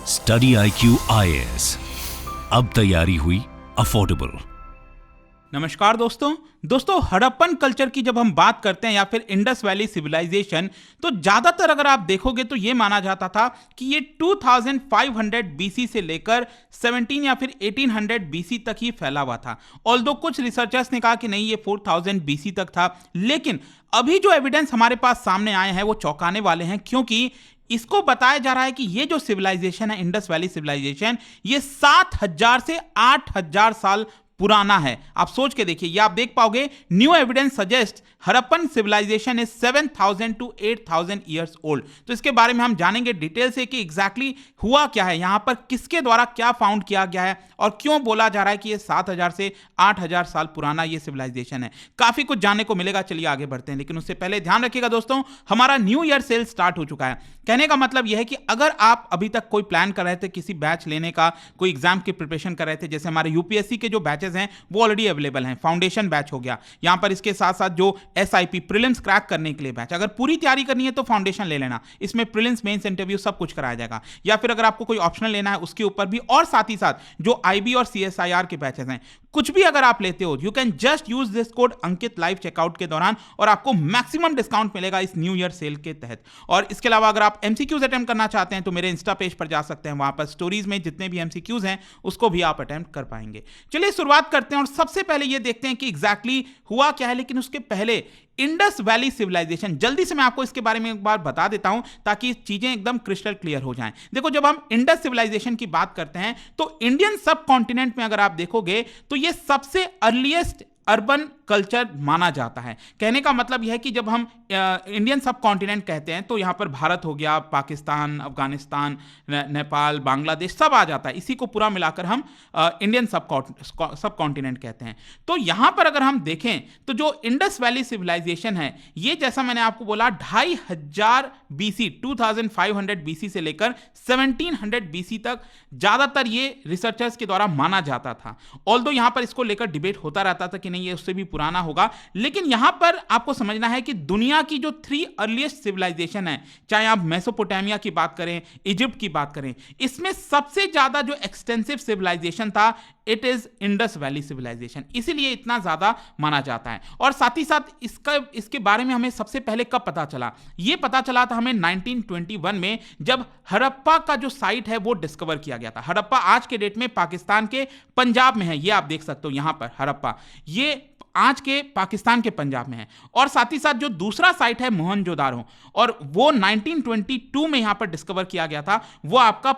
Study IQ IAS, अब तैयारी हुई अफोर्डेबल। नमस्कार दोस्तों हड़प्पन कल्चर की जब हम बात करते हैं या फिर इंडस वैली सिविलाइजेशन, तो ज्यादातर अगर आप देखोगे तो ये माना जाता था कि ये 2500 BC से लेकर 17 या फिर 1800 BC तक ही फैला हुआ था। ऑल्दो कुछ रिसर्चर्स ने कहा कि नहीं, ये 4000 BC तक था, लेकिन अभी जो एविडेंस हमारे पास सामने आए हैं वो चौंकाने वाले हैं, क्योंकि इसको बताया जा रहा है कि ये जो सिविलाइजेशन है, इंडस वैली सिविलाइजेशन, ये 7000 से 8000 साल पुराना है। आप सोच के देखिए, ये आप देख पाओगे, new evidence suggest Harappan civilization is 7000 to 8000 years old. तो इसके बारे में हम जानेंगे डिटेल से कि एग्जैक्टली हुआ क्या है, यहां पर किसके द्वारा क्या फाउंड किया गया है और क्यों बोला जा रहा है कि ये 7000 से 8000 साल पुराना ये सिविलाइजेशन है। काफी कुछ जानने को मिलेगा, चलिए आगे बढ़ते हैं। लेकिन उससे पहले ध्यान रखिएगा दोस्तों, हमारा न्यू ईयर सेल स्टार्ट हो चुका है। कहने का मतलब यह है कि अगर आप अभी तक कोई प्लान कर रहे थे किसी बैच लेने का, कोई एग्जाम की प्रिपरेशन कर रहे थे, जैसे हमारे यूपीएससी के जो बैचेस हैं वो ऑलरेडी अवेलेबल हैं। फाउंडेशन बैच हो गया, यहां पर इसके साथ साथ जो एसआईपी प्रीलिम्स क्रैक करने के लिए बैच, अगर पूरी तैयारी करनी है तो फाउंडेशन ले लेना, इसमें प्रीलिम्स मेंस इंटरव्यू सब कुछ कराया जाएगा। या फिर अगर आपको कोई ऑप्शनल लेना है उसके ऊपर भी, और साथ ही साथ जो आईबी और सीएसआईआर के बैचेस हैं, कुछ भी अगर आप लेते हो, you can just use this code Ankit live checkout के दौरान और आपको मैक्सिमम डिस्काउंट मिलेगा इस न्यू ईयर सेल के तहत। और इसके अलावा अगर आप एमसीक्यूज अटेम्प्ट करना चाहते हैं तो मेरे इंस्टा पेज पर जा सकते हैं, वहां पर स्टोरीज में जितने भी एमसीक्यूज हैं उसको भी आप अटेम्प्ट कर पाएंगे। चलिए शुरुआत करते हैं और सबसे पहले ये देखते हैं कि एग्जैक्टली हुआ क्या है। लेकिन उसके पहले इंडस वैली सिविलाइजेशन, जल्दी से मैं आपको इसके बारे में एक बार बता देता हूं ताकि चीजें एकदम क्रिस्टल क्लियर हो जाएं। देखो, जब हम इंडस सिविलाइजेशन की बात करते हैं तो इंडियन सब कॉन्टिनेंट में अगर आप देखोगे तो ये सबसे अर्लीस्ट अर्बन कल्चर माना जाता है। कहने का मतलब यह है कि जब हम इंडियन सब कॉन्टिनेंट कहते हैं तो यहां पर भारत हो गया, पाकिस्तान, अफगानिस्तान, नेपाल, बांग्लादेश सब आ जाता है। इसी को पूरा मिलाकर हम इंडियन सब कॉन्टिनेंट कहते हैं। तो यहां पर अगर हम देखें तो जो इंडस वैली सिविलाइजेशन है, ये जैसा मैंने आपको बोला 2500 BC 2500 BC से लेकर 1700 BC तक ज्यादातर ये रिसर्चर्स के द्वारा माना जाता था। ऑल्दो यहां पर इसको लेकर डिबेट होता रहता था कि नहीं, ये उससे भी पुराना होगा। लेकिन यहां पर आपको समझना है कि दुनिया की जो 3 अर्लीस्ट सिविलाइजेशन है, चाहे आप मेसोपोटामिया की बात करें, इजिप्ट की बात करें, इसमें सबसे ज्यादा जो एक्सटेंसिव सिविलाइजेशन था, it is Indus valley civilization. इसीलिए इतना ज्यादा माना जाता है। और साथ ही साथ इसके बारे में हमें सबसे पहले कब पता चला? यह पता चला था हमें 1921 में, जब हड़प्पा का जो साइट है वो डिस्कवर किया गया था। हड़प्पा आज के डेट में पाकिस्तान के पंजाब में है, ये आप देख सकते हो यहां पर हड़प्पा, ये आज के पाकिस्तान के पंजाब में है। और साथ ही साथ जो दूसरा साइट है मोहनजोदारो, और वो 1922 में यहां पर डिस्कवर किया गया था, वो आपका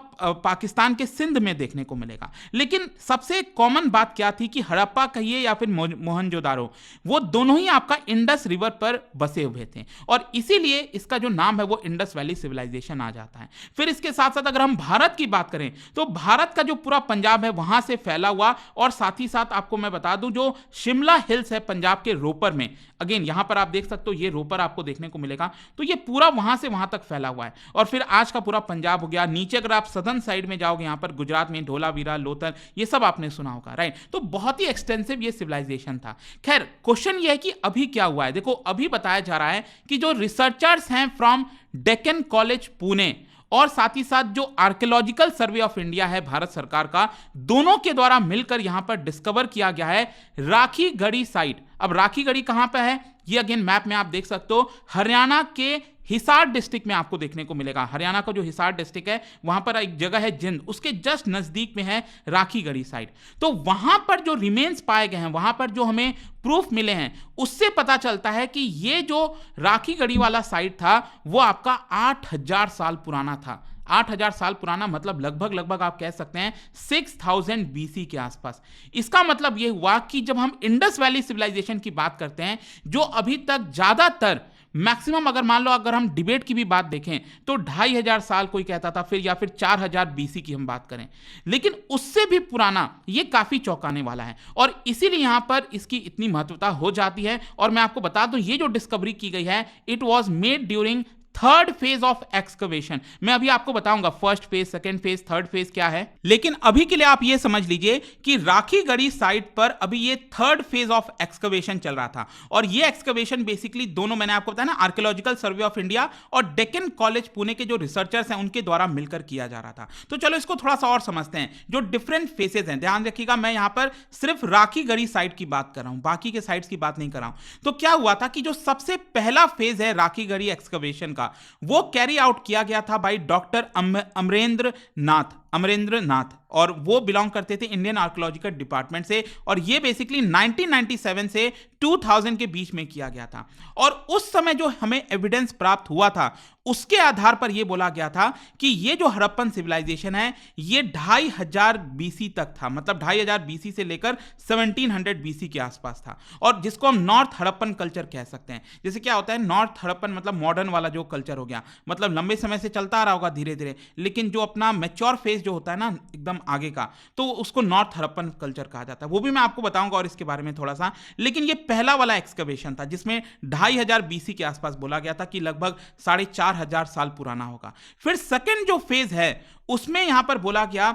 पाकिस्तान के सिंध में देखने को मिलेगा। लेकिन सबसे कॉमन बात क्या थी कि हड़प्पा कहिए या फिर मोहनजोदारो, वो दोनों ही आपका इंडस रिवर पर बसे हुए थे, और इसीलिए इसका जो नाम है वो इंडस वैली सिविलाइजेशन आ जाता है। फिर इसके साथ साथ अगर हम भारत की बात करें तो भारत का जो पूरा पंजाब है वहां से फैला हुआ, और साथ ही साथ आपको मैं बता दूं जो शिमला हिल्स है पंजाब के रोपर में, अगेन यहां पर आप देख सकते हो ये रोपर आपको देखने को मिलेगा, तो ये पूरा वहां से वहां तक फैला हुआ है। और फिर आज का पूरा पंजाब हो गया। नीचे अगर आप सदर्न साइड में जाओगे, यहां पर गुजरात में ढोलावीरा, लोथल, ये सब आपने सुना होगा, राइट? तो बहुत ही एक्सटेंसिव ये सिविलाइजेशन था। खैर, क्वेश्चन ये है कि अभी क्या हुआ है। देखो, अभी बताया जा रहा है कि जो रिसर्चर्स हैं फ्रॉम डेक्कन कॉलेज पुणे और साथ ही साथ जो आर्कियोलॉजिकल सर्वे ऑफ इंडिया है भारत सरकार का, दोनों के द्वारा मिलकर यहां पर डिस्कवर किया गया है राखी गढ़ी साइट। अब राखी गढ़ी कहां पर है, ये अगेन मैप में आप देख सकते हो, हरियाणा के हिसार डिस्ट्रिक्ट में आपको देखने को मिलेगा। हरियाणा का जो हिसार डिस्ट्रिक्ट है वहां पर एक जगह है जिंद, उसके जस्ट नजदीक में है राखी गढ़ी साइट। तो वहां पर जो रिमेन्स पाए गए हैं, वहां पर जो हमें प्रूफ मिले हैं, उससे पता चलता है कि ये जो राखी गढ़ी वाला साइट था वो आपका 8000 साल पुराना था। 8000 साल पुराना मतलब लगभग आप कह सकते हैं 6000 BC के आसपास। इसका मतलब यह हुआ कि जब हम इंडस वैली सिविलाइजेशन की बात करते हैं, जो अभी तक ज्यादातर मैक्सिमम, अगर मान लो अगर हम डिबेट की भी बात देखें तो 2500 साल कोई कहता था, फिर या फिर 4000 BC की हम बात करें, लेकिन उससे भी पुराना, ये काफी चौंकाने वाला है। और इसीलिए यहां पर इसकी इतनी महत्वता हो जाती है। और मैं आपको बता दूं, ये जो डिस्कवरी की गई है, it was made during third phase of excavation. मैं अभी आपको बताऊंगा first phase, second phase, third phase क्या है, लेकिन अभी के लिए आप ये समझ लीजिए कि राखीगढ़ी साइट पर अभी ये थर्ड फेज ऑफ एक्सकवेशन चल रहा था। और ये एक्सकवेशन बेसिकली दोनों, मैंने आपको बताया ना, आर्कियोलॉजिकल सर्वे ऑफ इंडिया और डेक्कन कॉलेज पुणे के जो रिसर्चर्स हैं उनके द्वारा मिलकर किया जा रहा था। तो चलो इसको थोड़ा सा और समझते हैं। जो डिफरेंट फेसेस हैं, ध्यान रखिएगा, मैं यहां पर सिर्फ राखीगढ़ी साइट की बात कर रहा हूं, बाकी के साइट्स की बात नहीं कर रहा हूं। तो क्या हुआ था कि जो सबसे पहला फेज है राखीगढ़ी एक्सकवेशन का, वो कैरी आउट किया गया था बाई डॉक्टर अमरेंद्र नाथ, और वो बिलोंग करते थे इंडियन आर्कियोलॉजिकल डिपार्टमेंट से। और ये बेसिकली 1997 से 2000 के बीच में किया गया था। और उस समय जो हमें एविडेंस प्राप्त हुआ था उसके आधार पर यह बोला गया था कि ये जो हड़प्पन सिविलाइजेशन है ये 2500 बीसी तक था, मतलब 2500 बीसी से लेकर 1700 बीसी के आसपास था, और जिसको हम नॉर्थ हड़प्पन कल्चर कह सकते हैं। जैसे क्या होता है नॉर्थ हड़प्पन, मतलब मॉडर्न वाला जो कल्चर हो गया, मतलब लंबे समय से चलता आ रहा होगा धीरे धीरे, लेकिन जो अपना मैच्योर फेज जो होता है ना एकदम आगे का, तो उसको नॉर्थ हड़प्पन कल्चर कहा जाता है। वो भी मैं आपको बताऊंगा और इसके बारे में थोड़ा सा। लेकिन ये पहला वाला एक्सकवेशन था जिसमें 2500 बीसी के आसपास बोला गया था कि लगभग 4500 साल पुराना होगा। फिर सेकंड जो फेज है उसमें यहां पर बोला गया,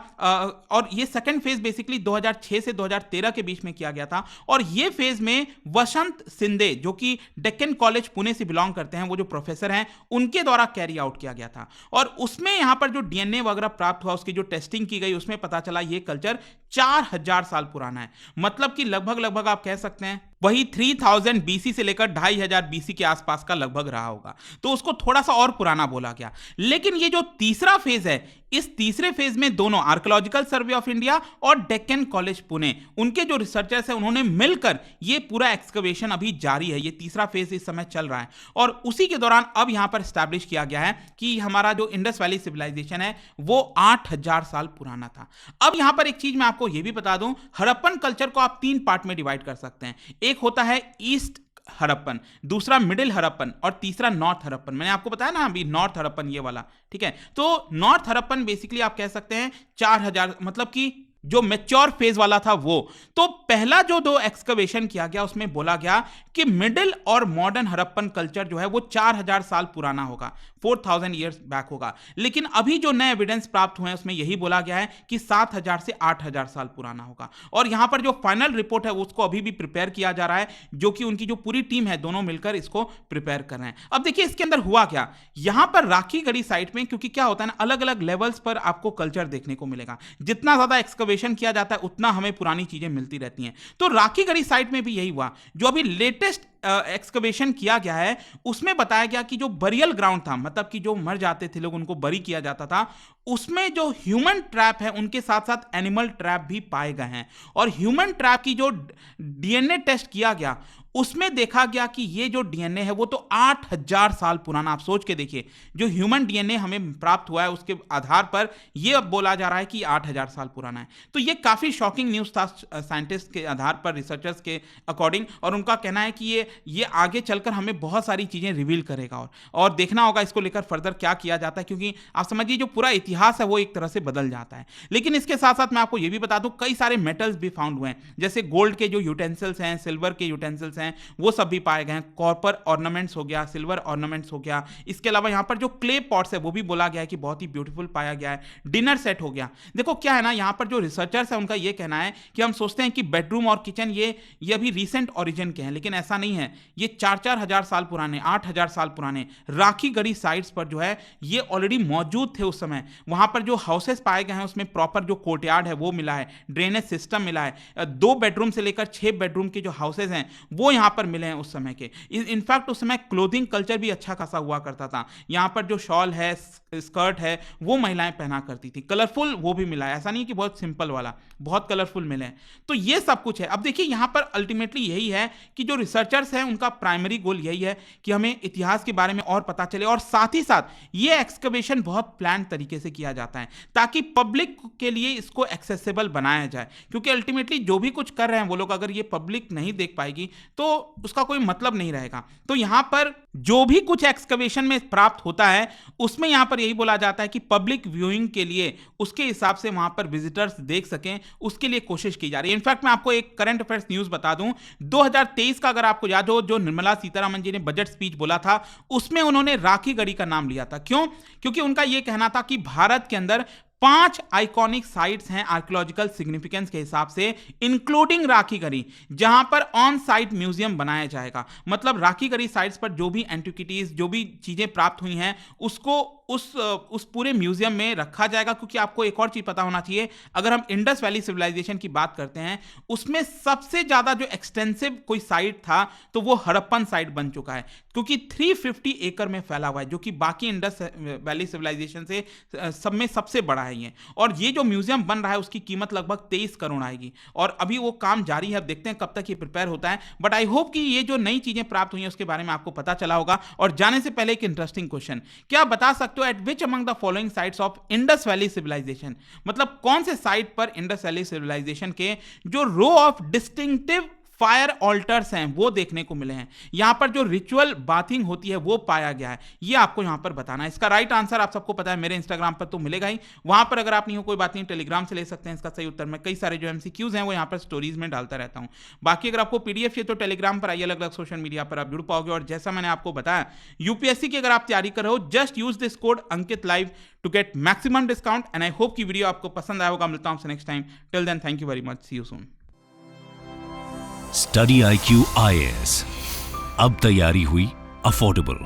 और ये सेकंड फेज बेसिकली 2006 से 2013 के बीच में किया गया था। और ये फेज में वसंत सिंधे, जो कि डेक्कन कॉलेज पुणे से बिलोंग करते हैं, वो जो प्रोफेसर हैं, उनके द्वारा कैरी आउट किया गया था। और उसमें यहां पर जो डीएनए वगैरह प्राप्त हुआ, उसकी जो टेस्टिंग की गई, उसमें पता चला ये कल्चर 4000 साल पुराना है। मतलब कि लगभग आप कह सकते हैं वही 3000 बीसी से लेकर 2500 बीसी के आसपास का लगभग रहा होगा, तो उसको थोड़ा सा और पुराना बोला गया। लेकिन ये जो तीसरा फेज है, इस तीसरे फेज में दोनों आर्कियोलॉजिकल सर्वे ऑफ इंडिया और डेक्कन कॉलेज पुणे, उनके जो रिसर्चर्स हैं, उन्होंने मिलकर ये पूरा एक्सकवेशन अभी जारी है। ये तीसरा फेज इस समय चल रहा है, और उसी के दौरान अब यहां पर स्टैब्लिश किया गया है कि हमारा जो इंडस वैली सिविलाइजेशन है वो 8000 साल पुराना था। अब यहां पर एक चीज मैं आपको यह भी बता दूं, हड़प्पन कल्चर को आप 3 पार्ट में डिवाइड कर सकते हैं। एक होता है ईस्ट हड़प्पन, दूसरा मिडिल हड़प्पन, और तीसरा नॉर्थ हड़प्पन। मैंने आपको बताया ना अभी नॉर्थ हड़प्पन ये वाला, ठीक है। तो नॉर्थ हड़प्पन बेसिकली आप कह सकते हैं 4000, मतलब कि जो मैच्योर फेज वाला था वो। तो पहला जो 2 एक्सकवेशन किया गया उसमें बोला गया कि मिडिल और मॉडर्न हड़प्पन कल्चर जो है वो 4000 साल पुराना होगा, 4000 ईयर्स बैक होगा। लेकिन अभी जो नए एविडेंस प्राप्त हुए हैं उसमें यही बोला गया है कि 7000 से 8000 साल पुराना होगा। और यहां पर जो फाइनल रिपोर्ट है उसको अभी भी प्रिपेयर किया जा रहा है, जो कि उनकी जो पूरी टीम है दोनों मिलकर इसको प्रिपेयर कर रहे हैं। अब देखिए इसके अंदर हुआ क्या, यहां पर राखीगढ़ी साइट में, क्योंकि क्या होता है ना, अलग अलग लेवल्स पर आपको कल्चर देखने को मिलेगा। जितना ज्यादा एक्सकवेशन किया जाता है उतना हमें पुरानी चीजें मिलती रहती हैं। तो राखीगढ़ी साइट में भी यही हुआ। जो अभी लेटेस्ट एक्सकवेशन किया गया है उसमें बताया गया कि जो बरियल ग्राउंड था, मतलब कि जो मर जाते थे लोग उनको बरी किया जाता था, उसमें जो ह्यूमन ट्रैप है उनके साथ साथ एनिमल ट्रैप भी पाए गए हैं। और ह्यूमन ट्रैप की जो डीएनए टेस्ट किया गया उसमें देखा गया कि ये जो डीएनए है वो तो 8000 साल पुराना। आप सोच के देखिए, जो ह्यूमन डीएनए हमें प्राप्त हुआ है उसके आधार पर ये अब बोला जा रहा है कि 8000 साल पुराना है। तो ये काफी शॉकिंग न्यूज था साइंटिस्ट के आधार पर, रिसर्चर्स के अकॉर्डिंग। और उनका कहना है कि ये आगे चलकर हमें बहुत सारी चीजें रिवील करेगा, और देखना होगा इसको लेकर फर्दर क्या किया जाता है, क्योंकि आप समझिए जो पूरा इतिहास है वो एक तरह से बदल जाता है। लेकिन इसके साथ साथ मैं आपको ये भी बता दूं, कई सारे मेटल्स भी फाउंड हुए हैं, जैसे गोल्ड के जो यूटेंसिल्स हैं, सिल्वर के यूटेंसिल्स हैं, वो सब भी पाए गए हैं। कॉपर ऑर्नामेंट्स हो गया, सिल्वर ऑर्नामेंट्स हो गया। इसके अलावा यहां पर जो क्ले पॉट्स है वो भी बोला गया है कि बहुत ही ब्यूटीफुल पाया गया है। डिनर सेट हो गया। देखो क्या है ना, यहां पर जो रिसर्चर्स है उनका ये कहना है कि हम सोचते हैं कि बेडरूम और किचन ये अभी रिसेंट ओरिजिन के हैं, लेकिन ऐसा नहीं है। ये 4-4000 साल पुराने, 8000 साल पुराने राखीगढ़ी साइट्स पर जो है ये ऑलरेडी मौजूद थे उस समय। वहां पर जो हाउसेस पाए गए हैं उसमें प्रॉपर जो कोर्टयार्ड है वो मिला है, ड्रेनेज सिस्टम मिला है, 2 बेडरूम से लेकर 6 बेडरूम के जो हाउसेस हैं वो यहां पर मिले हैं उस समय के। इनफैक्ट उस समय क्लोथिंग कल्चर भी अच्छा खासा हुआ करता था। यहां पर जो शॉल है, स्कर्ट है, वो महिलाएं पहना करती थी। कलरफुल वो भी मिला है, ऐसा नहीं कि बहुत सिंपल वाला, बहुत कलरफुल मिले हैं। तो ये सब कुछ है। अब देखिए यहां पर अल्टीमेटली यही है कि जो रिसर्चर्स हैं उनका प्राइमरी गोल यही है कि हमें इतिहास के बारे में और पता चले, और साथ ही साथ ये एक्सकवेशन बहुत प्लान तरीके से किया जाता है ताकि पब्लिक के लिए इसको एक्सेसिबल बनाया जाए। क्योंकि अल्टीमेटली जो भी कुछ कर रहे हैं वो लोग, अगर ये पब्लिक नहीं देख पाएगी तो उसका कोई मतलब नहीं रहेगा। तो यहां पर जो भी कुछ एक्सकवेशन में प्राप्त होता है उसमें यहां पर यही बोला जाता है कि पब्लिक व्यूइंग के लिए उसके हिसाब से वहां पर विजिटर्स देख सकें, उसके लिए कोशिश की जा रही है। इनफैक्ट मैं आपको एक करंट अफेयर्स न्यूज बता दूं, 2023 का अगर आपको याद हो, जो निर्मला सीतारमण जी ने बजट स्पीच बोला था उसमें उन्होंने राखी गढ़ी का नाम लिया था। क्यों? क्योंकि उनका यह कहना था कि भारत के अंदर 5 आइकॉनिक साइट्स हैं आर्कियोलॉजिकल सिग्निफिकेंस के हिसाब से, इंक्लूडिंग राखी गढ़ी, जहां पर ऑन साइट म्यूजियम बनाया जाएगा। मतलब राखी गढ़ी साइट्स पर जो भी एंटिक्विटीज, जो भी चीजें प्राप्त हुई हैं, उसको उस पूरे म्यूजियम में रखा जाएगा। क्योंकि आपको एक और चीज पता होना चाहिए, अगर हम इंडस वैली सिविलाइजेशन की बात करते हैं, उसमें सबसे ज्यादा जो एक्सटेंसिव कोई साइट था तो वो हड़प्पन साइट बन चुका है, क्योंकि 350 एकड़ में फैला हुआ है, जो कि बाकी इंडस वैली सिविलाइजेशन से सब में सबसे बड़ा है ये। और ये जो म्यूजियम बन रहा है उसकी कीमत लगभग 23 करोड़ आएगी, और अभी वो काम जारी है। अब देखते हैं कब तक ये प्रिपेयर होता है, बट आई होप कि ये जो नई चीजें प्राप्त हुई हैं उसके बारे में आपको पता चला होगा। और जाने से पहले एक इंटरेस्टिंग क्वेश्चन, क्या आप बता सकते हो at which among the following sites of Indus valley civilization, मतलब कौन से साइट पर इंडस वैली सिविलाइजेशन के जो row of distinctive fire altars हैं वो देखने को मिले हैं, यहां पर जो रिचुअल बाथिंग होती है वो पाया गया है, ये आपको यहां पर बताना है। इसका राइट आंसर आप सबको पता है, मेरे इंस्टाग्राम पर तो मिलेगा ही, वहां पर अगर आप नहीं हो कोई बात नहीं, टेलीग्राम से ले सकते हैं इसका सही उत्तर। मैं कई सारे जो एमसीक्यूज हैं वो यहां पर स्टोरीज में डालता रहता हूं। बाकी अगर आपको पीडीएफ चाहिए तो टेलीग्राम पर आइए, अलग अलग सोशल मीडिया पर आप जुड़ पाओगे। और जैसा मैंने आपको बताया, यूपीएससी की अगर आप तैयारी कर रहे हो, just use this code Ankit live to get maximum discount. And I hope की वीडियो आपको पसंद आया होगा। मिलता हूं आपसे next time, till then thank you very much, see you soon. Study IQ IAS, अब तैयारी हुई अफोर्डेबल।